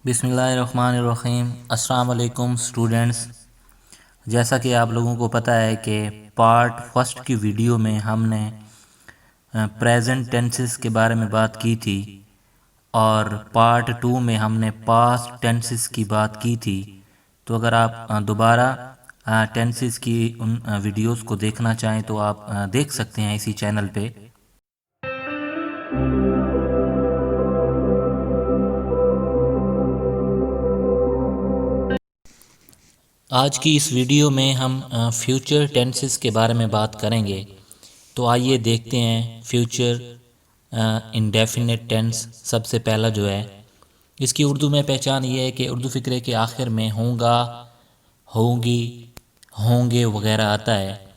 बिस्मिल्लाहिर्रहमानिर्रहीम। अस्सलाम वालेकुम स्टूडेंट्स। जैसा कि आप लोगों को पता है कि पार्ट फर्स्ट की वीडियो में हमने प्रेजेंट टेंसेस के बारे में बात की थी और पार्ट टू में हमने पास्ट टेंसेस की बात की थी। तो अगर आप दोबारा टेंसेस की उन वीडियोस को देखना चाहें तो आप देख सकते हैं इसी चैनल पे। आज की इस वीडियो में हम फ्यूचर टेंसेस के बारे में बात करेंगे। तो आइए देखते हैं फ्यूचर इंडेफिनिट टेंस। सबसे पहला जो है इसकी उर्दू में पहचान ये है कि उर्दू फ़िक्रे के आखिर में होगा, होंगी, होंगे वगैरह आता है,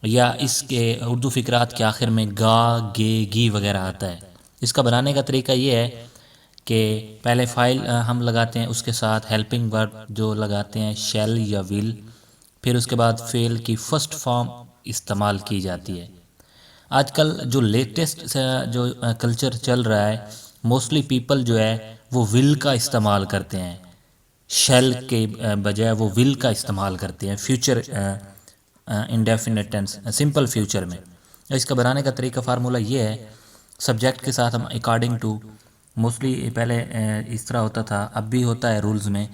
या इसके उर्दू फ़िक्रात के आखिर में गा, गे, गी वगैरह आता है। इसका बनाने का तरीका ये है कि पहले फ़ाइल हम लगाते हैं, उसके साथ हेल्पिंग वर्ब जो लगाते हैं शैल या विल, फिर उसके बाद फेल की फ़र्स्ट फॉर्म इस्तेमाल की जाती है। आजकल जो लेटेस्ट जो कल्चर चल रहा है, मोस्टली पीपल जो है वो विल का इस्तेमाल करते हैं, शैल के बजाय वो विल का इस्तेमाल करते हैं future indefinite tense simple future में। इसका बनाने का तरीका फार्मूला ये है, सब्जेक्ट के साथ हम अकॉर्डिंग टू, मोस्टली पहले इस तरह होता था, अब भी होता है रूल्स में,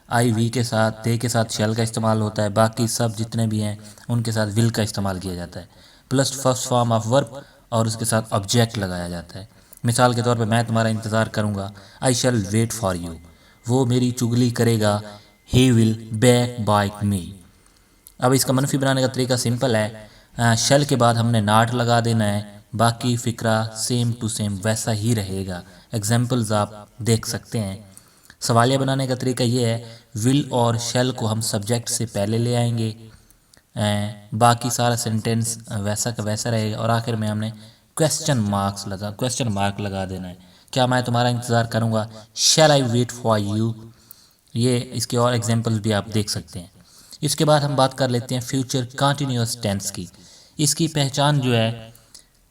आई वी के साथ, दे के साथ शैल का इस्तेमाल होता है, बाकी सब जितने भी हैं उनके साथ विल का इस्तेमाल किया जाता है, plus first form of verb और उसके साथ ऑब्जेक्ट लगाया जाता है। मिसाल के तौर पे मैं तुम्हारा इंतज़ार करूँगा, I shall wait for you, वो मेरी चुगली करेगा, he will backbite me. अब इसका मनफी बनाने का तरीका सिंपल है, शैल के बाद हमने नाट लगा देना है, बाकी फ़िक्रा सेम टू सेम वैसा ही रहेगा। एग्जाम्पल्स आप देख सकते हैं। सवालिया बनाने का तरीका ये है, विल और शैल को हम सब्जेक्ट से पहले ले आएंगे, बाकी सारा सेंटेंस वैसा का वैसा रहेगा, और आखिर में हमने क्वेश्चन मार्क लगा देना है। क्या मैं तुम्हारा इंतज़ार करूँगा, शैल आई वेट फॉर यू। ये इसके और एग्जाम्पल्स भी आप देख सकते हैं। इसके बाद हम बात कर लेते हैं फ्यूचर कंटिन्यूअस टेंस की। इसकी पहचान जो है,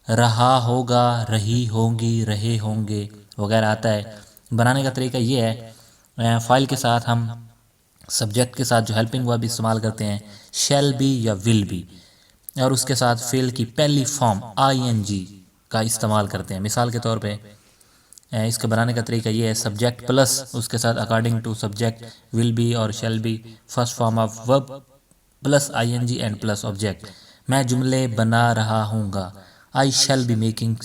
रहा होगा, रही होंगी, रहे होंगे वगैरह आता है। बनाने का तरीका ये है, फाइल के साथ हम सब्जेक्ट के साथ जो हेल्पिंग वर्ब इस्तेमाल करते हैं, शैल बी या विल बी, और उसके साथ फेल की पहली फॉर्म आईएनजी का इस्तेमाल करते हैं। मिसाल के तौर पे इसका बनाने का तरीका ये है, सब्जेक्ट प्लस उसके साथ according to subject will be और shall be, first form of verb plus ING and plus object. मैं जुमले बना रहा हूँगा, I shall be making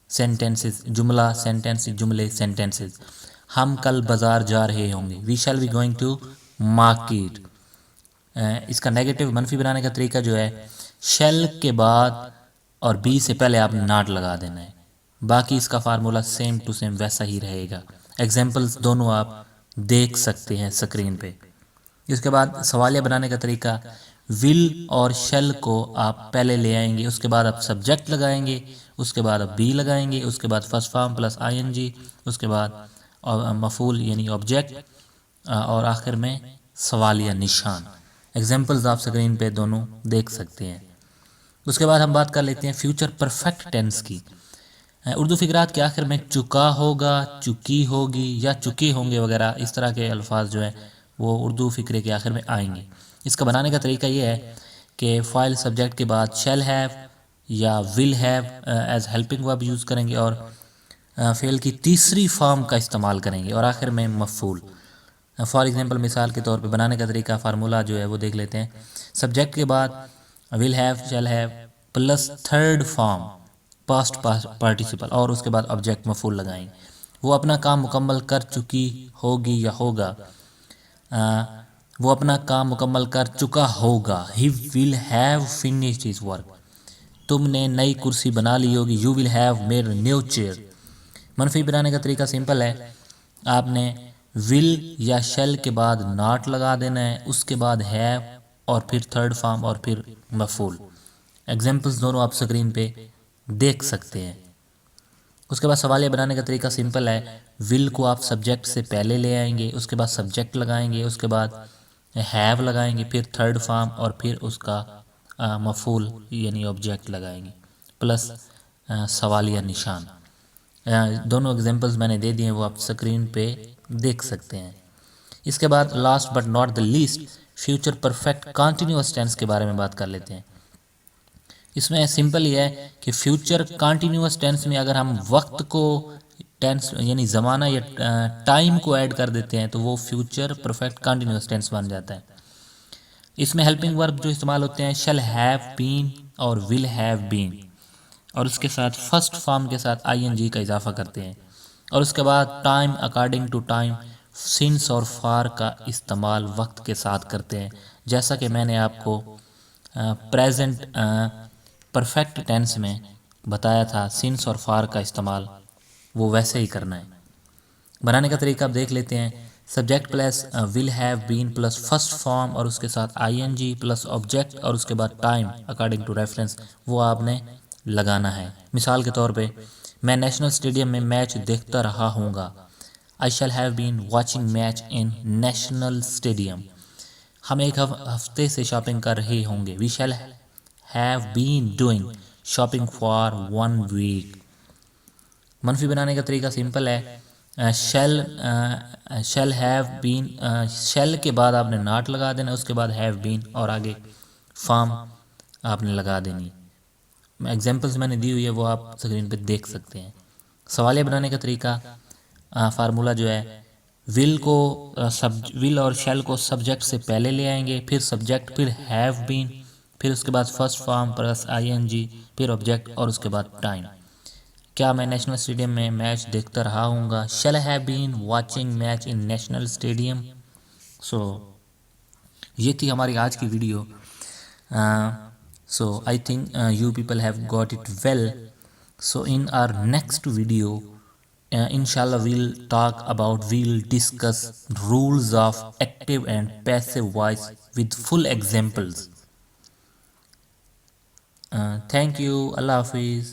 sentences, जुमला, सेंटेंस, जुमले, सेंटेंसेस। हम कल बाजार जा रहे होंगे, we shall be going to market. इसका नेगेटिव मनफी बनाने का तरीका जो है, शैल के बाद और बी से पहले आपने नाट लगा देना है, बाकी इसका फार्मूला सेम टू सेम वैसा ही रहेगा। एग्जाम्पल्स दोनों आप देख सकते हैं स्क्रीन पे। इसके बाद सवालिया बनाने का तरीका, विल और शैल को आप पहले ले आएंगे, उसके बाद आप सब्जेक्ट लगाएंगे, उसके बाद आप बी लगाएंगे, उसके बाद फर्स्ट फॉर्म प्लस आईएनजी, उसके बाद मफूल यानी ऑब्जेक्ट, और आखिर में सवालिया निशान। एग्जाम्पल्स आप स्क्रीन पे दोनों देख सकते हैं। उसके बाद हम बात कर लेते हैं फ्यूचर परफेक्ट टेंस की। उर्दू फ़िक्रात के आखिर में चुका होगा, चुकी होगी या चुके होंगे वगैरह इस तरह के अल्फाज जो हैं वो उर्दू फ़िक्रे के आखिर में आएंगे। इसका बनाने का तरीका ये है कि फ़ाइल सब्जेक्ट के बाद शैल हैव या will have as helping verb use करेंगे, और फेल की तीसरी फॉर्म का इस्तेमाल करेंगे, और आखिर में मफूल। फॉर एग्जांपल मिसाल के तौर पे बनाने का तरीका फार्मूला जो है वो देख लेते हैं। सब्जेक्ट के बाद will have, shall have plus third form past participle, और उसके बाद ऑब्जेक्ट मफूल लगाएंगे। वो अपना काम मुकम्मल कर चुकी होगी या होगा, वो अपना काम मुकम्मल कर चुका होगा, he will have finished his work. तुमने नई कुर्सी बना ली होगी, you will have made new chair. मनफी बनाने का तरीका सिंपल है, आपने विल या शैल के बाद नॉट लगा देना है, उसके बाद हैव और फिर थर्ड फॉर्म और फिर मफूल। एग्जाम्पल्स दोनों आप स्क्रीन पे देख सकते हैं। उसके बाद सवालिया बनाने का तरीका सिंपल है, विल को आप सब्जेक्ट से पहले ले आएंगे, उसके बाद सब्जेक्ट लगाएंगे, उसके बाद हैव लगाएंगे, फिर थर्ड फॉर्म और फिर उसका मफूल यानी ऑब्जेक्ट लगाएंगे, प्लस सवालिया निशान। دونوں ایگزامپلز میں نے دے دیے ہیں، وہ آپ اسکرین پہ دیکھ سکتے ہیں۔ اس کے بعد last but not the least future perfect continuous tense کے بارے میں بات کر لیتے ہیں۔ اس میں سمپل یہ ہے کہ فیوچر کنٹینیوس ٹینس میں اگر ہم وقت کو ٹینس یعنی زمانہ یا ٹائم کو ایڈ کر دیتے ہیں تو وہ فیوچر پرفیکٹ کنٹینیوس ٹینس بن جاتا ہے۔ اس میں ہیلپنگ ورب جو استعمال ہوتے ہیں شل ہیو بین اور ول ہیو بین، اور اس کے ساتھ فرسٹ فارم کے ساتھ آئی این جی کا اضافہ کرتے ہیں، اور اس کے بعد time according to time sense اور فار کا استعمال وقت کے ساتھ کرتے ہیں، جیسا کہ میں نے آپ کو پریزنٹ پرفیکٹ ٹینس میں بتایا تھا سنس اور فار کا استعمال وہ ویسے ہی کرنا ہے۔ بنانے کا طریقہ آپ دیکھ لیتے ہیں۔ Subject plus will have been plus first form اور اس کے ساتھ آئی این جی پلس آبجیکٹ اور اس کے بعد ٹائم اکارڈنگ ٹو ریفرنس وہ آپ نے لگانا ہے۔ مثال کے طور پہ میں نیشنل اسٹیڈیم میں میچ دیکھتا رہا ہوں گا، I shall have been watching match in National Stadium. ہم ایک ہفتے سے شاپنگ کر رہے ہوں گے، we shall have been doing shopping for 1 week. منفی بنانے کا طریقہ سمپل ہے، شیل ہیو بین، شیل کے بعد آپ نے ناٹ لگا دینا، اس کے بعد ہیو بین اور آگے فارم آپ نے لگا دینی۔ ایگزامپلس میں نے دی ہوئی ہے وہ آپ اسکرین پہ دیکھ سکتے ہیں۔ سوالیہ بنانے کا طریقہ فارمولہ جو ہے ول اور شیل کو سبجیکٹ سے پہلے لے آئیں گے، پھر سبجیکٹ، پھر ہیو بین، پھر اس کے بعد first form plus I N G, پھر آبجیکٹ اور اس کے بعد ٹائم۔ کیا میں نیشنل اسٹیڈیم میں میچ دیکھتا رہا ہوں گا، shall have been watching match in National Stadium. So یہ تھی ہماری آج کی video. So I think you people have got it well. So in our next video, inshallah we'll discuss rules of active and passive voice with full examples. Thank you. Allah Hafiz.